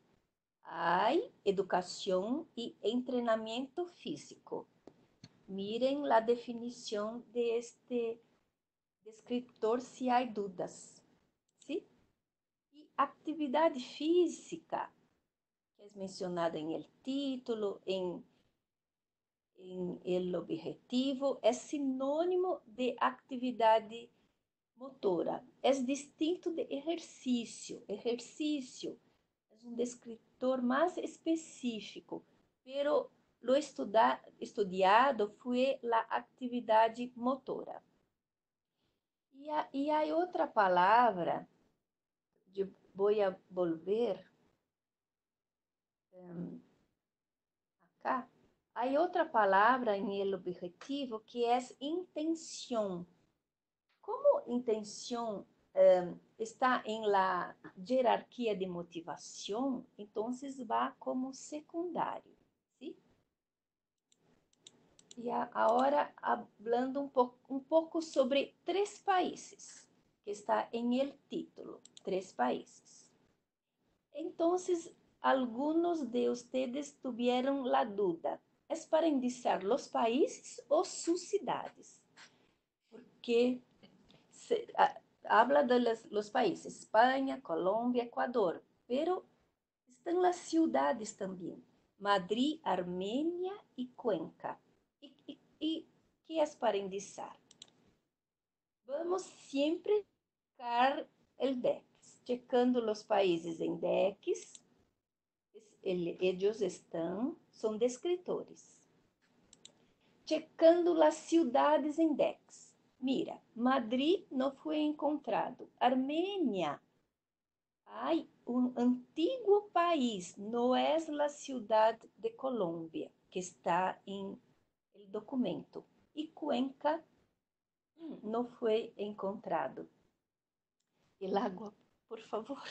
Hay educación y entrenamiento físico. Miren la definición de este descriptor si hay dudas. ¿Sí? Y actividad física, que es mencionada en el título, en el objetivo, es sinónimo de actividad motora. Es distinto de ejercicio. Ejercicio es un descriptor más específico, pero lo estudiado fue la actividad motora. Y hay otra palabra, yo voy a volver acá. Hay otra palabra en el objetivo que es intención. Como intención está en la jerarquía de motivación, entonces va como secundario, ¿sí? Y ahora hablando un poco sobre 3 países, que está en el título, 3 países. Entonces, algunos de ustedes tuvieron la duda, ¿es para indicar los países o sus ciudades? Porque habla de los países, España, Colombia, Ecuador, pero están las ciudades también, Madrid, Armenia y Cuenca. ¿Y qué es para indicar? Vamos siempre a checar el DEX, checando los países en DEX, ellos son descriptores. Checando las ciudades en DEX. Mira, Madrid no fue encontrado. Armenia, hay un antiguo país, no es la ciudad de Colombia, que está en el documento. Y Cuenca no fue encontrado. El agua, por favor.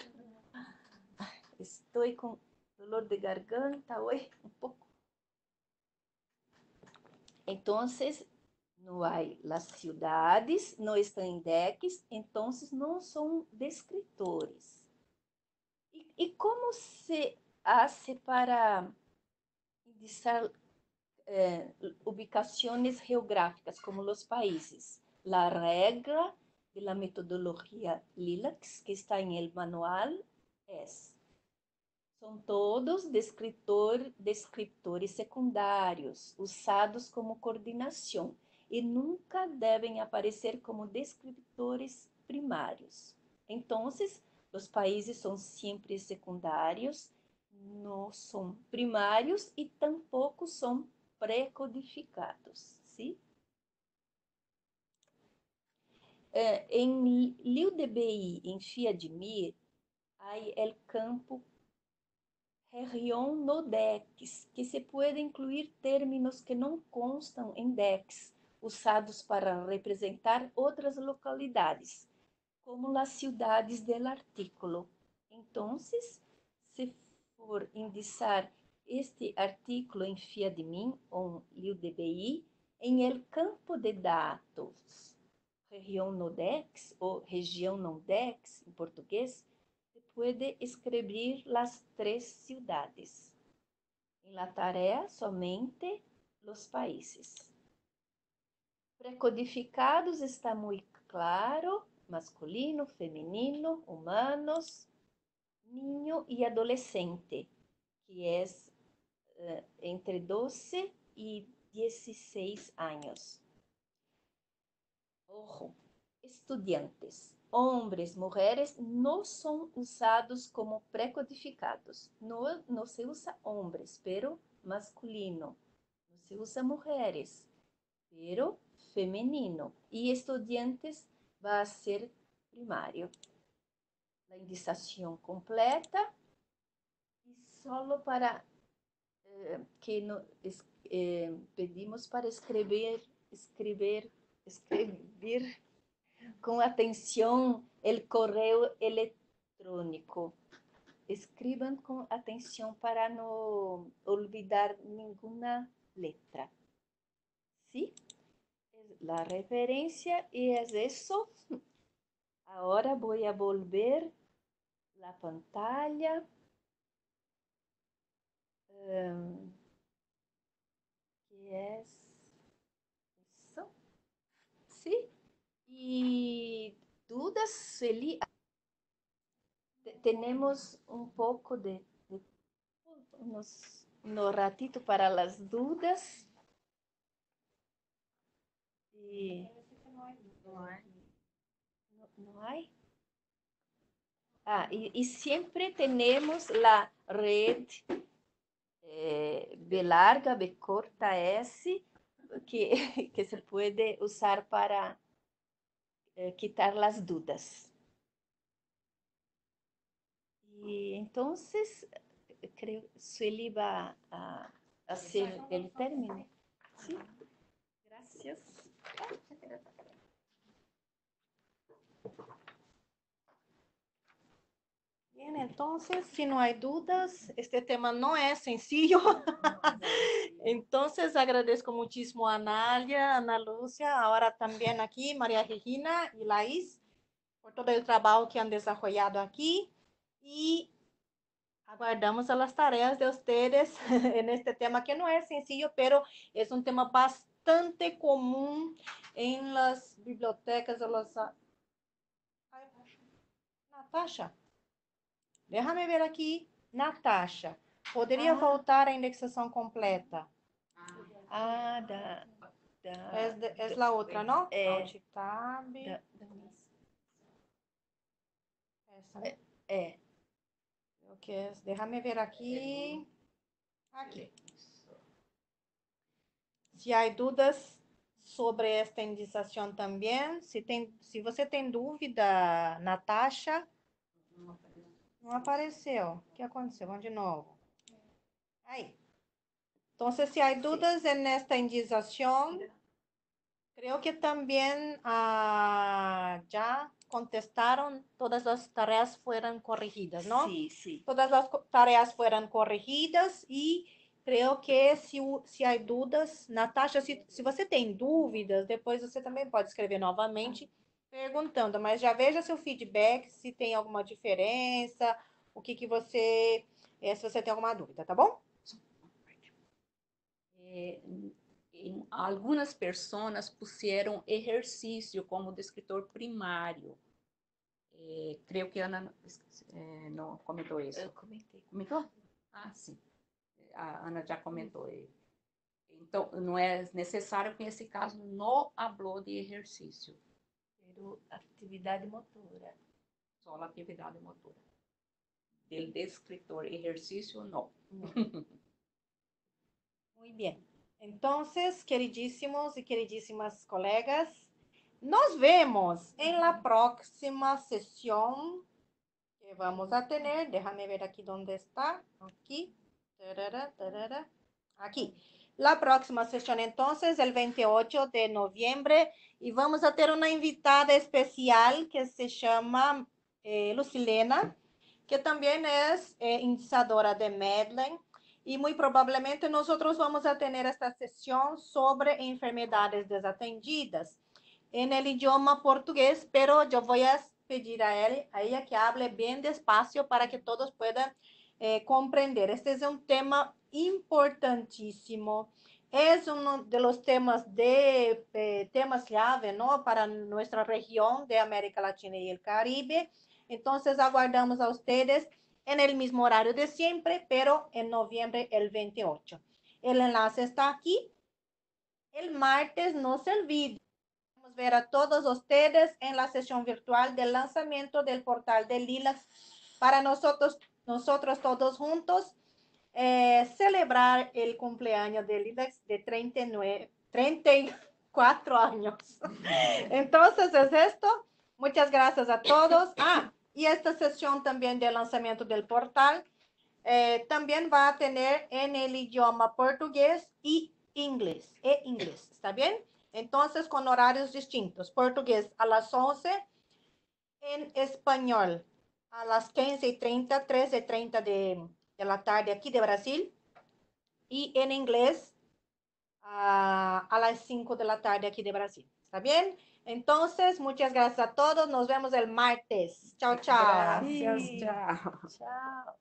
Estoy con dolor de garganta hoy, un poco. Entonces, no hay las ciudades, no están en DEX, entonces no son descriptores. ¿Y cómo se hace para indicar ubicaciones geográficas como los países. La regla de la metodología LILAC, que está en el manual, são todos descriptores secundários, usados como coordenação, e nunca devem aparecer como descriptores primários. Então, os países são sempre secundários, não são primários e tampouco são pré-codificados, sim? Em LIUDBI, em FIADMIR, há o campo região no DEX, que se pode incluir términos que não constam em DEX, usados para representar outras localidades, como as cidades do artículo. Então, se for indexar este artículo em FIADMIN ou LIUDBI, em el campo de dados região no DEX ou região no DEX em português, se pode escrever as 3 cidades. Em la tarea, somente os países. Precodificados está muito claro, masculino, feminino, humanos, niño e adolescente, que é entre 12 e 16 anos. Ojo, estudiantes, hombres, mulheres não são usados como pré-codificados. Não se usa hombres, pero masculino. Não se usa mulheres, pero feminino. E estudiantes vai ser primário. A indexação completa e solo para que pedimos para escrever com atenção o correio eletrônico. Escrevam com atenção para não olvidar nenhuma letra. ¿Sí? La referencia y es eso. Ahora voy a volver la pantalla. Que es eso. ¿Sí? Y dudas, Celi. Tenemos un poco de unos ratito para las dudas. Y no hay. Y siempre tenemos la red B larga, B corta, S, que se puede usar para quitar las dudas. Y entonces, creo que Sueli va a hacer el término. Sí. Gracias. Bien, entonces, si no hay dudas, este tema no es sencillo. Entonces, agradezco muchísimo a Analia, Ana Lúcia, ahora también aquí, María Regina y Laís, por todo el trabajo que han desarrollado aquí. Y aguardamos a las tareas de ustedes en este tema, que no es sencillo, pero es un tema bastante común en las bibliotecas. Natasha, déjame ver aqui. Natasha, poderia voltar à indexação completa? É a outra, não? Alt Tab. Essa. Déjame ver aqui. Aqui. Se há dúvidas sobre esta indexação também, se você tem dúvida, Natasha, não apareceu. O que aconteceu? Vamos de novo. Aí. Então, se há dúvidas nesta indexação, creio que também já contestaram, todas as tarefas foram corrigidas, não? Sim, sim. Todas as tarefas foram corrigidas e creio que se há dúvidas, Natasha, se você tem dúvidas, depois você também pode escrever novamente perguntando, mas já veja seu feedback, se tem alguma diferença, o que você, se você tem alguma dúvida, tá bom? algunas personas pusieron ejercicio como descritor primario. Creo que Ana no comentou isso. Eu comentei. Comentou? Ah, sim. A Ana já comentou. Então, não é necessário que nesse caso não falou de exercício. Pero atividade motora. Só a atividade motora. Del descritor exercício, no. Muy bien. Entonces, queridísimos y queridísimas colegas, nos vemos en la próxima sesión que vamos a tener. Déjame ver aquí dónde está. Aquí. Tarara, tarara. Aquí. La próxima sesión entonces, el 28 de noviembre, y vamos a tener una invitada especial que se llama Lucilena, que también es iniciadora de Medlen, y muy probablemente nosotros vamos a tener esta sesión sobre enfermedades desatendidas en el idioma portugués, pero yo voy a pedir a ella que hable bien despacio para que todos puedan comprender. Este es un tema importantísimo. Es uno de los temas temas clave, ¿no? Para nuestra región de América Latina y el Caribe. Entonces aguardamos a ustedes en el mismo horario de siempre, pero en noviembre el 28. El enlace está aquí. El martes, no se olviden, vamos a ver a todos ustedes en la sesión virtual del lanzamiento del portal de Lilacs para nosotros todos juntos celebrar el cumpleaños de Lilacs de 34 años. Entonces es esto. Muchas gracias a todos. Y esta sesión también de lanzamiento del portal también va a tener en el idioma portugués y inglés. ¿Está bien? Entonces con horarios distintos. Portugués a las 11, en español a las 15:30, 13:30 de la tarde aquí de Brasil, y en inglés a las 5 de la tarde aquí de Brasil. ¿Está bien? Entonces, muchas gracias a todos. Nos vemos el martes. Chao, chao. Gracias, tchau. Tchau.